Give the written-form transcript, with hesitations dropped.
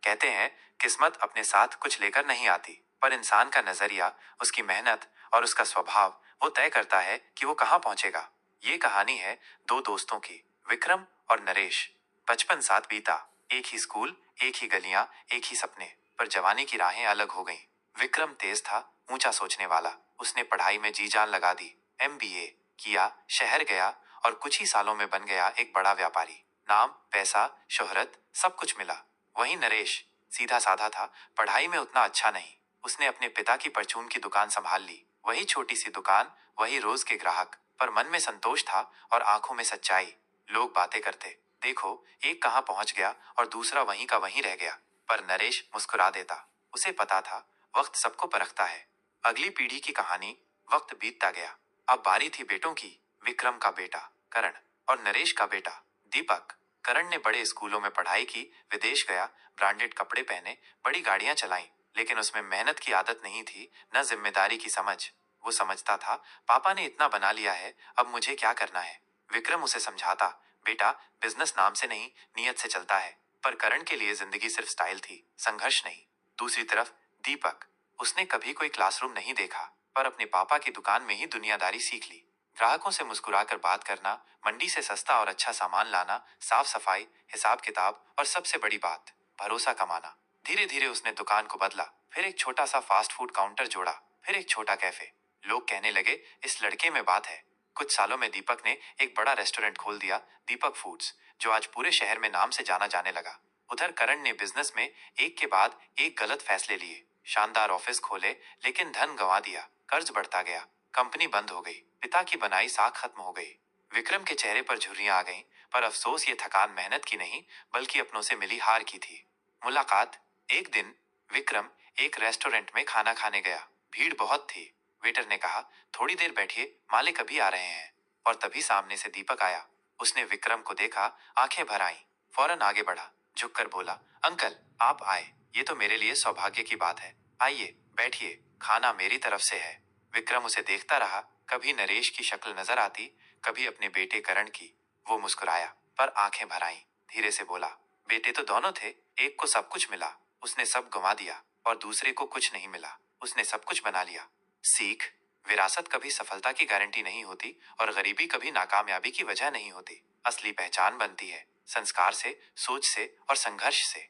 कहते हैं किस्मत अपने साथ कुछ लेकर नहीं आती, पर इंसान का नजरिया, उसकी मेहनत और उसका स्वभाव वो तय करता है कि वो कहाँ पहुंचेगा। ये कहानी है दो दोस्तों की, विक्रम और नरेश। बचपन साथ बीता, एक ही स्कूल, एक ही गलियां, एक ही सपने, पर जवानी की राहें अलग हो गईं। विक्रम तेज था, ऊंचा सोचने वाला। उसने पढ़ाई में जी जान लगा दी, एमबीए किया, शहर गया और कुछ ही सालों में बन गया एक बड़ा व्यापारी। नाम, पैसा, शोहरत, सब कुछ मिला। वहीं नरेश सीधा साधा था, पढ़ाई में उतना अच्छा नहीं। उसने अपने पिता की परचून की दुकान संभाल ली। वही छोटी सी दुकान, वही रोज के ग्राहक, पर मन में संतोष था और आंखों में सच्चाई। लोग बातें करते, देखो एक कहाँ पहुंच गया और दूसरा वहीं का वहीं रह गया। पर नरेश मुस्कुरा देता। उसे पता था वक्त सबको परखता है। अगली पीढ़ी की कहानी। वक्त बीतता गया। अब बारी थी बेटों की। विक्रम का बेटा करण और नरेश का बेटा दीपक। करण ने बड़े स्कूलों में पढ़ाई की, विदेश गया, ब्रांडेड कपड़े पहने, बड़ी गाड़ियां चलाई, लेकिन उसमें मेहनत की आदत नहीं थी, न जिम्मेदारी की समझ। वो समझता था पापा ने इतना बना लिया है, अब मुझे क्या करना है। विक्रम उसे समझाता, बेटा बिजनेस नाम से नहीं नियत से चलता है। पर करण के लिए जिंदगी सिर्फ स्टाइल थी, संघर्ष नहीं। दूसरी तरफ दीपक, उसने कभी कोई क्लासरूम नहीं देखा, पर अपने पापा की दुकान में ही दुनियादारी सीख ली। ग्राहकों से मुस्कुराकर बात करना, मंडी से सस्ता और अच्छा सामान लाना, साफ सफाई, हिसाब किताब और सबसे बड़ी बात, भरोसा कमाना। धीरे धीरे उसने दुकान को बदला, फिर एक छोटा सा फास्ट फूड काउंटर जोड़ा, फिर एक छोटा कैफे। लोग कहने लगे इस लड़के में बात है। कुछ सालों में दीपक ने एक बड़ा रेस्टोरेंट खोल दिया, दीपक फूड्स, जो आज पूरे शहर में नाम से जाना जाने लगा। उधर करण ने बिजनेस में एक के बाद एक गलत फैसले लिए। शानदार ऑफिस खोले, लेकिन धन गंवा दिया, कर्ज बढ़ता गया, कंपनी बंद हो गई, पिता की बनाई साख खत्म हो गई। विक्रम के चेहरे पर झुर्रियां आ गईं, पर अफसोस ये थकान मेहनत की नहीं, बल्कि अपनों से मिली हार की थी। मुलाकात। एक दिन विक्रम एक रेस्टोरेंट में खाना खाने गया। भीड़ बहुत थी। वेटर ने कहा, थोड़ी देर बैठिए, मालिक अभी आ रहे हैं। और तभी सामने से दीपक आया। उसने विक्रम को देखा, आंखें भर आईं। फौरन आगे बढ़ा, झुककर बोला, अंकल आप आए, ये तो मेरे लिए सौभाग्य की बात है। आइए बैठिए, खाना मेरी तरफ से है। विक्रम उसे देखता रहा, कभी नरेश की शक्ल नजर आती, कभी अपने बेटे करण की। वो मुस्कुराया, पर आंखें भर आईं। धीरे से बोला, बेटे तो दोनों थे, एक को सब कुछ मिला, उसने सब गंवा दिया, और दूसरे को कुछ नहीं मिला, उसने सब कुछ बना लिया। सीख, विरासत कभी सफलता की गारंटी नहीं होती, और गरीबी कभी नाकामयाबी की वजह नहीं होती। असली पहचान बनती है संस्कार से, सोच से और संघर्ष से।